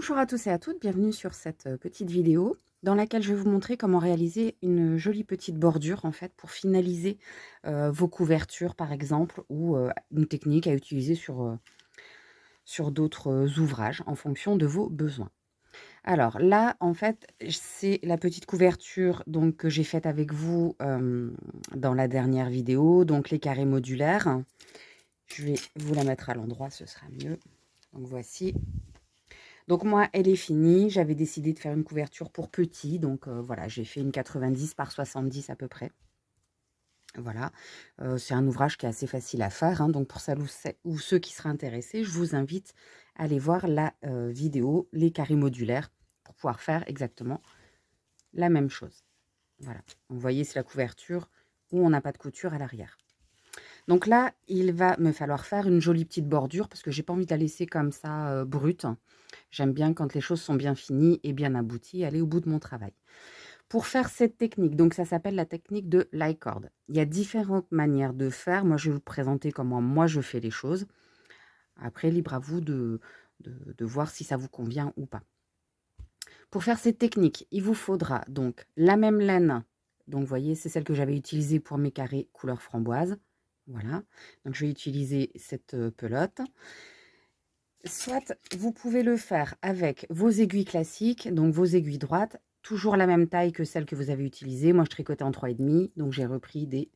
Bonjour à tous et à toutes, bienvenue sur cette petite vidéo dans laquelle je vais vous montrer comment réaliser une jolie petite bordure en fait pour finaliser vos couvertures par exemple ou une technique à utiliser sur d'autres ouvrages en fonction de vos besoins. Alors là en fait c'est la petite couverture donc que j'ai faite avec vous dans la dernière vidéo, donc les carrés modulaires. Je vais vous la mettre à l'endroit, ce sera mieux. Donc voici. Donc moi, elle est finie. J'avais décidé de faire une couverture pour petit. Donc voilà, j'ai fait une 90 par 70 à peu près. Voilà, c'est un ouvrage qui est assez facile à faire. Hein, donc pour ça ou ceux qui seraient intéressés, je vous invite à aller voir la vidéo Les carrés modulaires pour pouvoir faire exactement la même chose. Voilà, vous voyez, c'est la couverture où on n'a pas de couture à l'arrière. Donc là, il va me falloir faire une jolie petite bordure parce que j'ai pas envie de la laisser comme ça brute. J'aime bien quand les choses sont bien finies et bien abouties, aller au bout de mon travail. Pour faire cette technique, donc ça s'appelle la technique de l'i-cord. Il y a différentes manières de faire. Moi, je vais vous présenter comment moi je fais les choses. Après, libre à vous de voir si ça vous convient ou pas. Pour faire cette technique, il vous faudra donc la même laine. Donc, vous voyez, c'est celle que j'avais utilisée pour mes carrés couleur framboise. Voilà. Donc, je vais utiliser cette pelote. Soit vous pouvez le faire avec vos aiguilles classiques, donc vos aiguilles droites, toujours la même taille que celle que vous avez utilisée. Moi, je tricotais en 3,5, donc j'ai repris des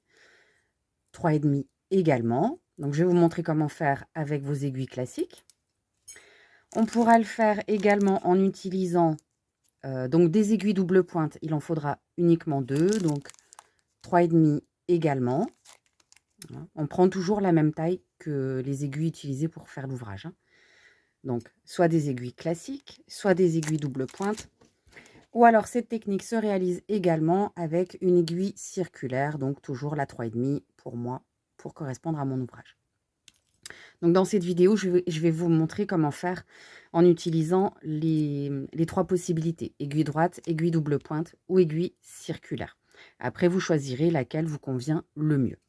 3,5 également. Donc, je vais vous montrer comment faire avec vos aiguilles classiques. On pourra le faire également en utilisant donc des aiguilles double pointe. Il en faudra uniquement 2, donc 3,5 également. Voilà. On prend toujours la même taille que les aiguilles utilisées pour faire l'ouvrage. Hein. Donc, soit des aiguilles classiques, soit des aiguilles double pointe. Ou alors, cette technique se réalise également avec une aiguille circulaire, donc toujours la 3,5 pour moi, pour correspondre à mon ouvrage. Donc, dans cette vidéo, je vais vous montrer comment faire en utilisant les 3 possibilités. Aiguille droite, aiguille double pointe ou aiguille circulaire. Après, vous choisirez laquelle vous convient le mieux.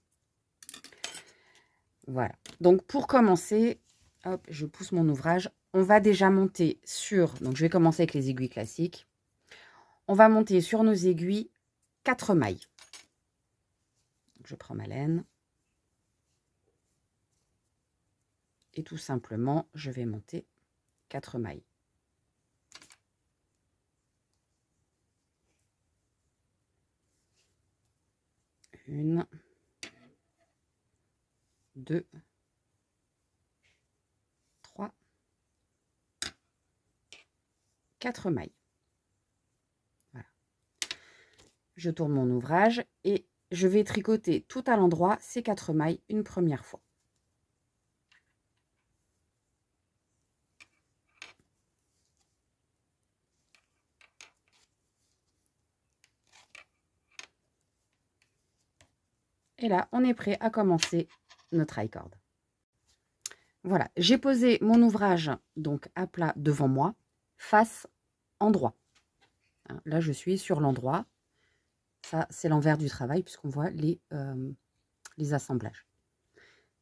Voilà. Donc, pour commencer, hop, je pousse mon ouvrage. On va déjà monter sur, donc je vais commencer avec les aiguilles classiques. On va monter sur nos aiguilles 4 mailles. Donc, je prends ma laine. Et tout simplement, je vais monter 4 mailles. Une, 2, 3, 4 mailles. Voilà. Je tourne mon ouvrage et je vais tricoter tout à l'endroit ces 4 mailles une première fois. Et là, on est prêt à commencer notre i-cord. Voilà, j'ai posé mon ouvrage donc à plat devant moi, face endroit. Hein, là, je suis sur l'endroit. Ça, c'est l'envers du travail puisqu'on voit les assemblages.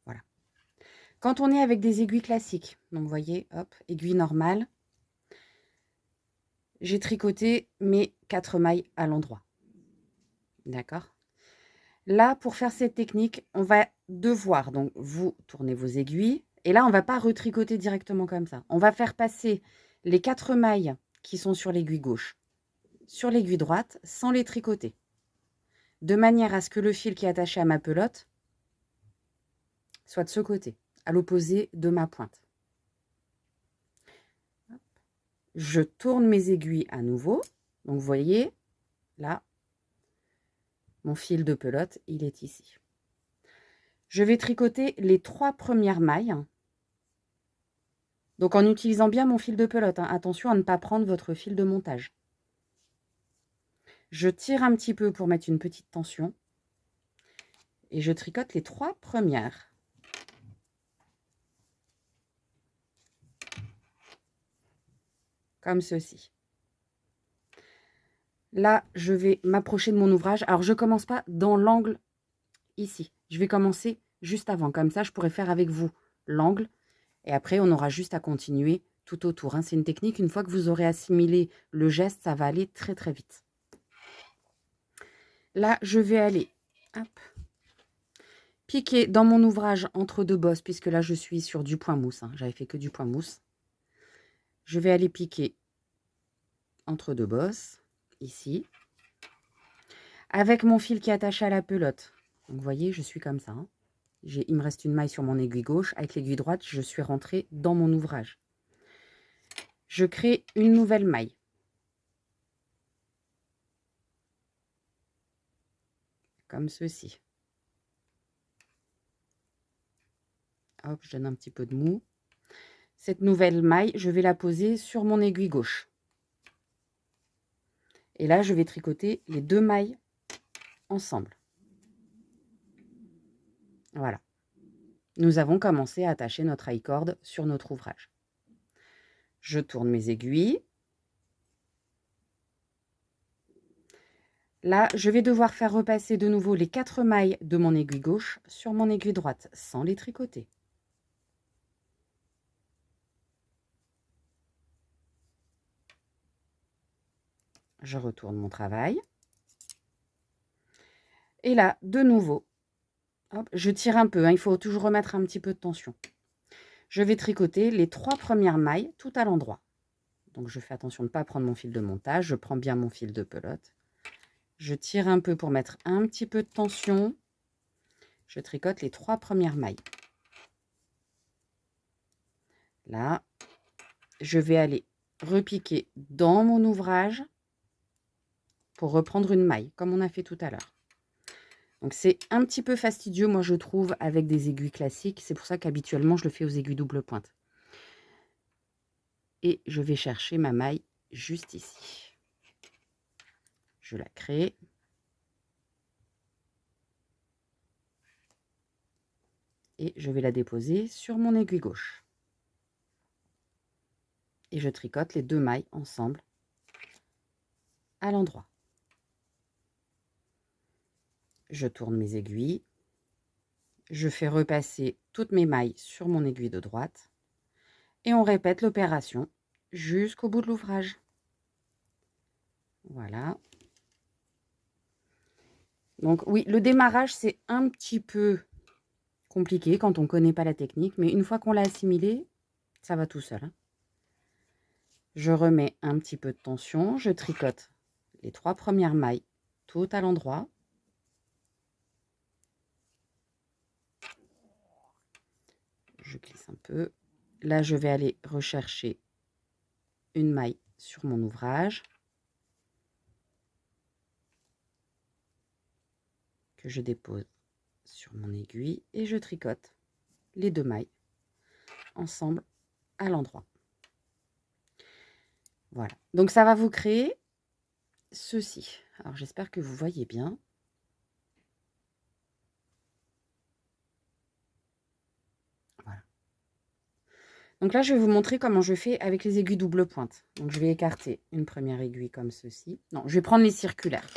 Voilà. Quand on est avec des aiguilles classiques, donc vous voyez, hop, aiguille normale, j'ai tricoté mes 4 mailles à l'endroit. D'accord? Là, pour faire cette technique, on va devoir, donc vous tournez vos aiguilles, et là, on ne va pas retricoter directement comme ça. On va faire passer les 4 mailles qui sont sur l'aiguille gauche sur l'aiguille droite sans les tricoter. De manière à ce que le fil qui est attaché à ma pelote soit de ce côté, à l'opposé de ma pointe. Je tourne mes aiguilles à nouveau. Donc, vous voyez, là, mon fil de pelote, il est ici. Je vais tricoter les 3 premières mailles. Donc, en utilisant bien mon fil de pelote. Hein. Attention à ne pas prendre votre fil de montage. Je tire un petit peu pour mettre une petite tension. Et je tricote les 3 premières. Comme ceci. Là, je vais m'approcher de mon ouvrage. Alors, je ne commence pas dans l'angle ici. Je vais commencer juste avant. Comme ça, je pourrais faire avec vous l'angle. Et après, on aura juste à continuer tout autour, hein. C'est une technique, une fois que vous aurez assimilé le geste, ça va aller très très vite. Là, je vais aller hop, piquer dans mon ouvrage entre deux bosses, puisque là, je suis sur du point mousse, hein. J'avais fait que du point mousse. Je vais aller piquer entre deux bosses, ici, avec mon fil qui est attaché à la pelote. Donc, vous voyez, je suis comme ça, hein. Il me reste une maille sur mon aiguille gauche. Avec l'aiguille droite, je suis rentrée dans mon ouvrage. Je crée une nouvelle maille. Comme ceci. Hop, je donne un petit peu de mou. Cette nouvelle maille, je vais la poser sur mon aiguille gauche. Et là, je vais tricoter les deux mailles ensemble. Voilà. Nous avons commencé à attacher notre high-cord sur notre ouvrage. Je tourne mes aiguilles. Là, je vais devoir faire repasser de nouveau les 4 mailles de mon aiguille gauche sur mon aiguille droite, sans les tricoter. Je retourne mon travail. Et là, de nouveau, hop, je tire un peu, hein, il faut toujours remettre un petit peu de tension. Je vais tricoter les 3 premières mailles tout à l'endroit. Donc, je fais attention de ne pas prendre mon fil de montage. Je prends bien mon fil de pelote. Je tire un peu pour mettre un petit peu de tension. Je tricote les 3 premières mailles. Là, je vais aller repiquer dans mon ouvrage pour reprendre une maille, comme on a fait tout à l'heure. Donc, c'est un petit peu fastidieux, moi, je trouve, avec des aiguilles classiques. C'est pour ça qu'habituellement, je le fais aux aiguilles double pointe. Et je vais chercher ma maille juste ici. Je la crée. Et je vais la déposer sur mon aiguille gauche. Et je tricote les 2 mailles ensemble à l'endroit. Je tourne mes aiguilles. Je fais repasser toutes mes mailles sur mon aiguille de droite. Et on répète l'opération jusqu'au bout de l'ouvrage. Voilà. Donc oui, le démarrage, c'est un petit peu compliqué quand on ne connaît pas la technique, mais une fois qu'on l'a assimilé, ça va tout seul, hein. Je remets un petit peu de tension, je tricote les 3 premières mailles tout à l'endroit. Je glisse un peu. Là, je vais aller rechercher une maille sur mon ouvrage que je dépose sur mon aiguille et je tricote les 2 mailles ensemble à l'endroit. Voilà. Donc, ça va vous créer ceci. Alors, j'espère que vous voyez bien. Voilà. Donc là, je vais vous montrer comment je fais avec les aiguilles double pointe. Donc, je vais écarter une première aiguille comme ceci. Non, je vais prendre les circulaires.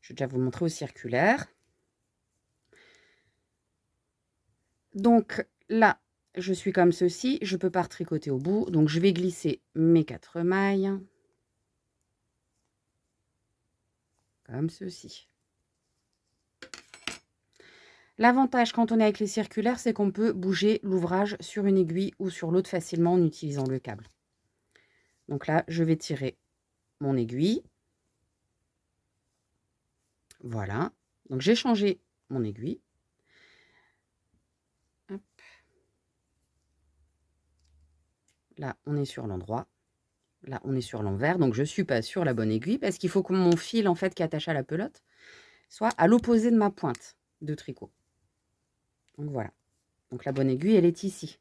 Je vais déjà vous montrer au circulaire. Donc là, je suis comme ceci. Je ne peux pas retricoter au bout. Donc, je vais glisser mes 4 mailles. Comme ceci. L'avantage quand on est avec les circulaires, c'est qu'on peut bouger l'ouvrage sur une aiguille ou sur l'autre facilement en utilisant le câble. Donc là, je vais tirer mon aiguille. Voilà. Donc j'ai changé mon aiguille. Hop. Là, on est sur l'endroit. Là, on est sur l'envers. Donc je ne suis pas sur la bonne aiguille parce qu'il faut que mon fil en fait qui est attaché à la pelote soit à l'opposé de ma pointe de tricot. Donc voilà. Donc la bonne aiguille, elle est ici.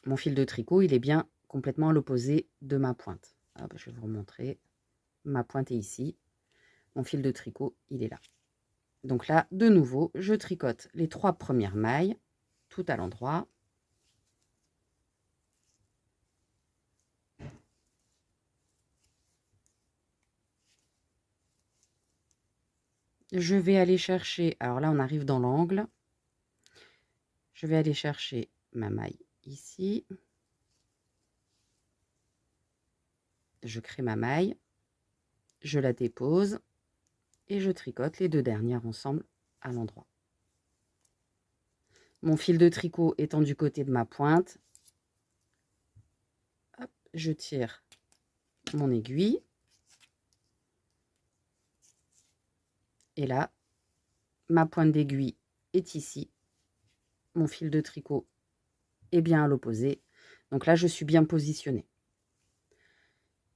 Mon fil de tricot, il est bien complètement à l'opposé de ma pointe. Hop, je vais vous remontrer. Ma pointe est ici. Mon fil de tricot, il est là. Donc là, de nouveau, je tricote les 3 premières mailles tout à l'endroit. Je vais aller chercher, alors là on arrive dans l'angle, je vais aller chercher ma maille ici. Je crée ma maille, je la dépose et je tricote les 2 dernières ensemble à l'endroit. Mon fil de tricot étant du côté de ma pointe, hop, je tire mon aiguille. Et là, ma pointe d'aiguille est ici. Mon fil de tricot est bien à l'opposé. Donc là, je suis bien positionnée.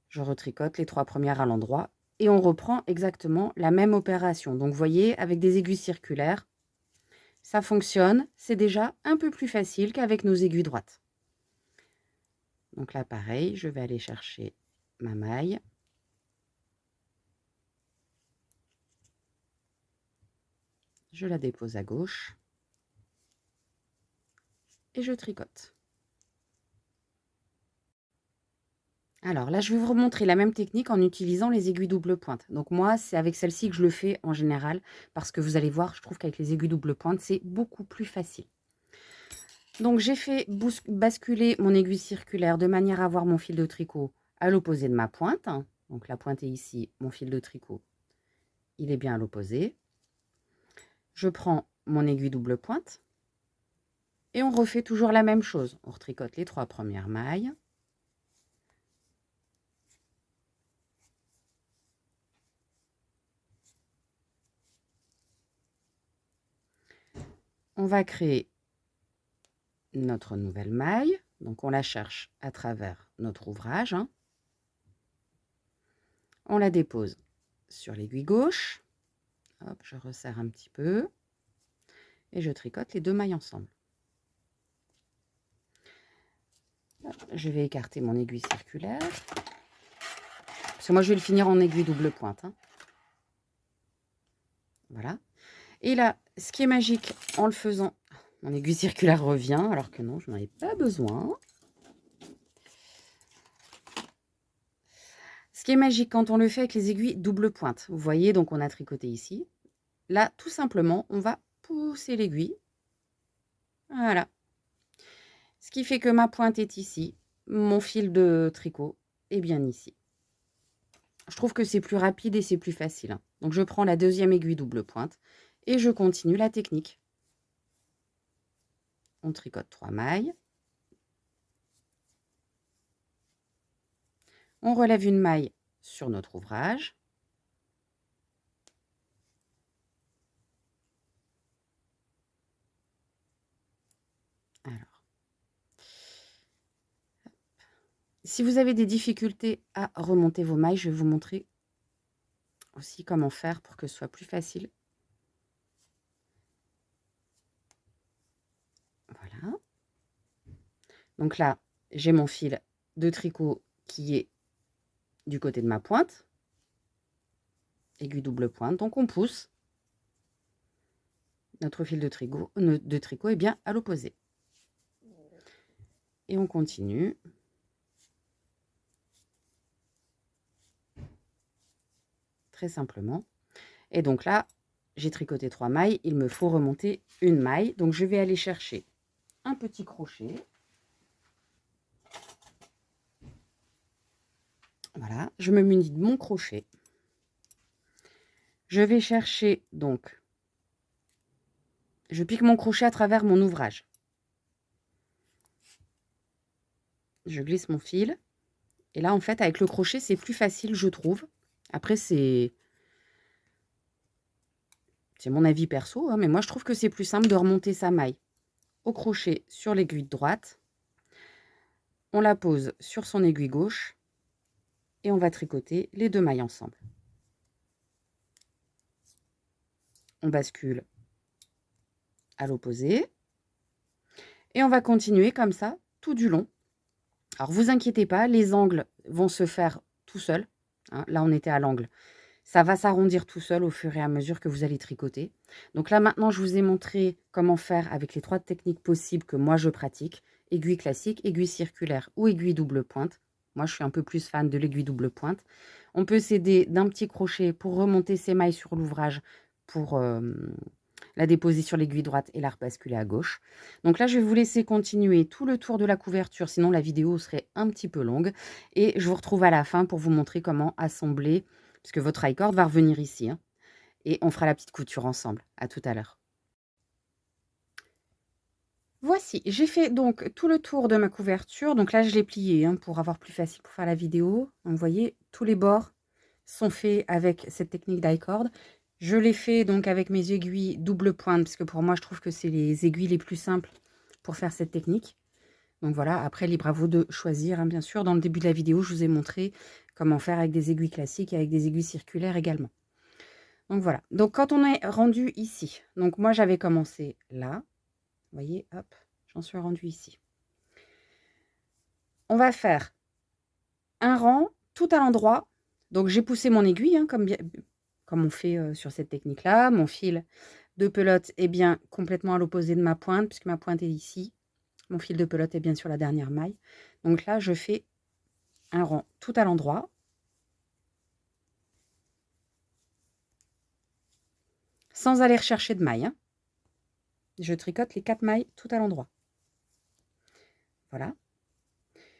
Je retricote les 3 premières à l'endroit et on reprend exactement la même opération. Donc vous voyez, avec des aiguilles circulaires, ça fonctionne. C'est déjà un peu plus facile qu'avec nos aiguilles droites. Donc là, pareil, je vais aller chercher ma maille. Je la dépose à gauche et je tricote. Alors là, je vais vous remontrer la même technique en utilisant les aiguilles double pointe. Donc moi, c'est avec celle-ci que je le fais en général parce que vous allez voir, je trouve qu'avec les aiguilles double pointe, c'est beaucoup plus facile. Donc j'ai fait basculer mon aiguille circulaire de manière à avoir mon fil de tricot à l'opposé de ma pointe. Donc la pointe est ici, mon fil de tricot, il est bien à l'opposé. Je prends mon aiguille double pointe et on refait toujours la même chose. On retricote les 3 premières mailles. On va créer notre nouvelle maille. Donc on la cherche à travers notre ouvrage. On la dépose sur l'aiguille gauche. Hop, je resserre un petit peu. Et je tricote les 2 mailles ensemble. Je vais écarter mon aiguille circulaire. Parce que moi, je vais le finir en aiguille double pointe. Voilà. Et là, ce qui est magique en le faisant, mon aiguille circulaire revient, alors que non, je n'en ai pas besoin. Ce qui est magique quand on le fait avec les aiguilles double pointe, vous voyez, donc on a tricoté ici. Là, tout simplement, on va pousser l'aiguille. Voilà. Ce qui fait que ma pointe est ici, mon fil de tricot est bien ici. Je trouve que c'est plus rapide et c'est plus facile. Donc je prends la 2e aiguille double pointe et je continue la technique. On tricote 3 mailles. On relève une maille sur notre ouvrage. Alors, si vous avez des difficultés à remonter vos mailles, je vais vous montrer aussi comment faire pour que ce soit plus facile. Voilà. Donc là, j'ai mon fil de tricot qui est du côté de ma pointe. Aiguille double pointe, donc on pousse. Notre fil de tricot est bien à l'opposé. Et on continue. Très simplement. Et donc là, j'ai tricoté 3 mailles, il me faut remonter une maille. Donc je vais aller chercher un petit crochet. Voilà, je me munis de mon crochet. Je vais chercher donc, je pique mon crochet à travers mon ouvrage. Je glisse mon fil. Et là, en fait, avec le crochet, c'est plus facile, je trouve. Après, c'est mon avis perso, hein, mais moi, je trouve que c'est plus simple de remonter sa maille au crochet sur l'aiguille droite. On la pose sur son aiguille gauche et on va tricoter les 2 mailles ensemble. On bascule à l'opposé et on va continuer comme ça tout du long. Alors, vous inquiétez pas, les angles vont se faire tout seuls. Hein. Là, on était à l'angle. Ça va s'arrondir tout seul au fur et à mesure que vous allez tricoter. Donc là, maintenant, je vous ai montré comment faire avec les 3 techniques possibles que moi, je pratique. Aiguille classique, aiguille circulaire ou aiguille double pointe. Moi, je suis un peu plus fan de l'aiguille double pointe. On peut s'aider d'un petit crochet pour remonter ses mailles sur l'ouvrage pour la déposer sur l'aiguille droite et la rebasculer à gauche. Donc là, je vais vous laisser continuer tout le tour de la couverture, sinon la vidéo serait un petit peu longue. Et je vous retrouve à la fin pour vous montrer comment assembler, puisque votre high-cord va revenir ici, hein, et on fera la petite couture ensemble. À tout à l'heure. Voici, j'ai fait donc tout le tour de ma couverture. Donc là, je l'ai plié, hein, pour avoir plus facile pour faire la vidéo. Donc vous voyez, tous les bords sont faits avec cette technique d'i-cord. Je l'ai fait donc avec mes aiguilles double pointe, parce que pour moi, je trouve que c'est les aiguilles les plus simples pour faire cette technique. Donc voilà, après, libre à vous de choisir, hein, bien sûr. Dans le début de la vidéo, je vous ai montré comment faire avec des aiguilles classiques et avec des aiguilles circulaires également. Donc voilà. Donc quand on est rendu ici, donc moi j'avais commencé là. Vous voyez, hop, j'en suis rendu ici. On va faire un rang tout à l'endroit. Donc j'ai poussé mon aiguille, hein, comme on fait sur cette technique-là. Mon fil de pelote est bien complètement à l'opposé de ma pointe, puisque ma pointe est ici. Mon fil de pelote est bien sur la dernière maille. Donc là, je fais un rang tout à l'endroit. Sans aller rechercher de mailles, hein. Je tricote les 4 mailles tout à l'endroit. Voilà.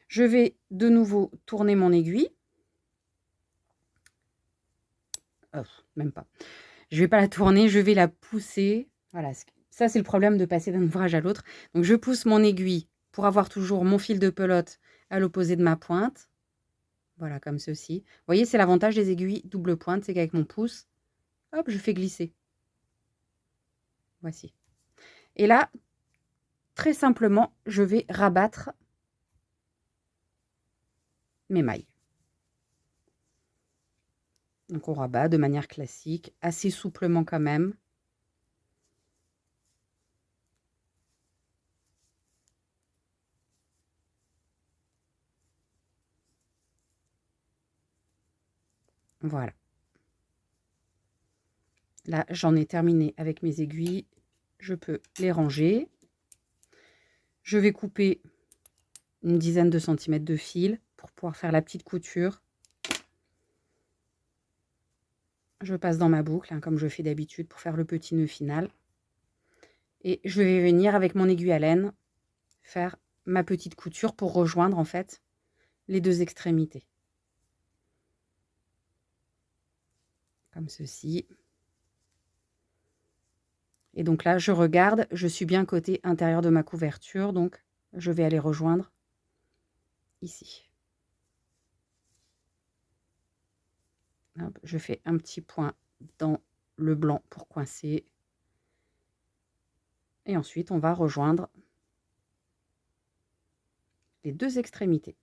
Je vais de nouveau tourner mon aiguille. Oh, même pas. Je ne vais pas la tourner, je vais la pousser. Voilà, ça c'est le problème de passer d'un ouvrage à l'autre. Donc je pousse mon aiguille pour avoir toujours mon fil de pelote à l'opposé de ma pointe. Voilà, comme ceci. Vous voyez, c'est l'avantage des aiguilles double pointe, c'est qu'avec mon pouce, hop, je fais glisser. Voici. Et là, très simplement, je vais rabattre mes mailles. Donc on rabat de manière classique, assez souplement quand même. Voilà. Là, j'en ai terminé avec mes aiguilles. Je peux les ranger. Je vais couper une dizaine de centimètres de fil pour pouvoir faire la petite couture. Je passe dans ma boucle, hein, comme je fais d'habitude pour faire le petit nœud final. Et je vais venir avec mon aiguille à laine faire ma petite couture pour rejoindre en fait les deux extrémités. Comme ceci. Et donc là, je regarde, je suis bien côté intérieur de ma couverture, donc je vais aller rejoindre ici. Hop, je fais un petit point dans le blanc pour coincer. Et ensuite, on va rejoindre les deux extrémités.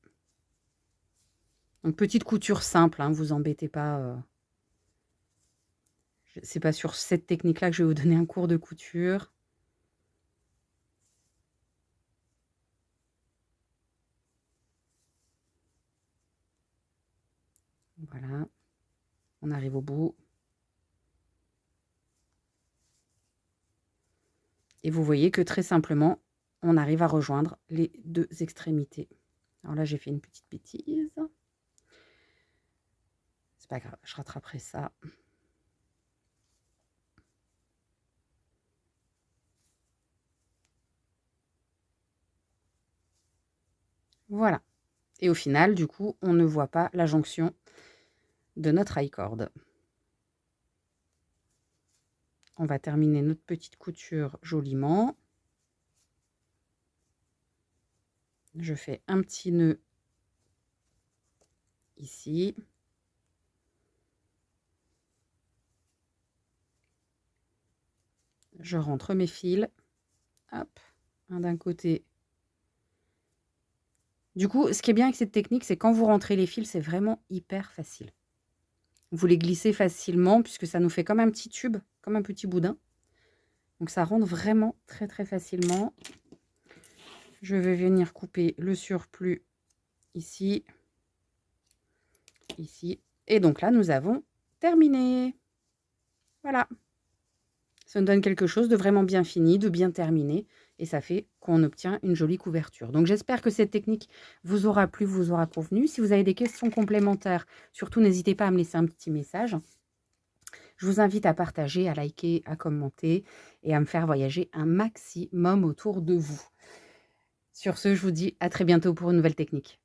Donc, petite couture simple, hein, vous embêtez pas. C'est pas sur cette technique-là que je vais vous donner un cours de couture. Voilà, on arrive au bout. Et vous voyez que très simplement, on arrive à rejoindre les deux extrémités. Alors là, j'ai fait une petite bêtise. C'est pas grave, je rattraperai ça. Voilà. Et au final, du coup, on ne voit pas la jonction de notre high-cord. On va terminer notre petite couture joliment. Je fais un petit nœud ici. Je rentre mes fils. Hop, un d'un côté. Du coup, ce qui est bien avec cette technique, c'est quand vous rentrez les fils, c'est vraiment hyper facile. Vous les glissez facilement puisque ça nous fait comme un petit tube, comme un petit boudin. Donc ça rentre vraiment très très facilement. Je vais venir couper le surplus ici, ici. Et donc là, nous avons terminé. Voilà. Ça nous donne quelque chose de vraiment bien fini, de bien terminé. Et ça fait qu'on obtient une jolie couverture. Donc j'espère que cette technique vous aura plu, vous aura convenu. Si vous avez des questions complémentaires, surtout n'hésitez pas à me laisser un petit message. Je vous invite à partager, à liker, à commenter et à me faire voyager un maximum autour de vous. Sur ce, je vous dis à très bientôt pour une nouvelle technique.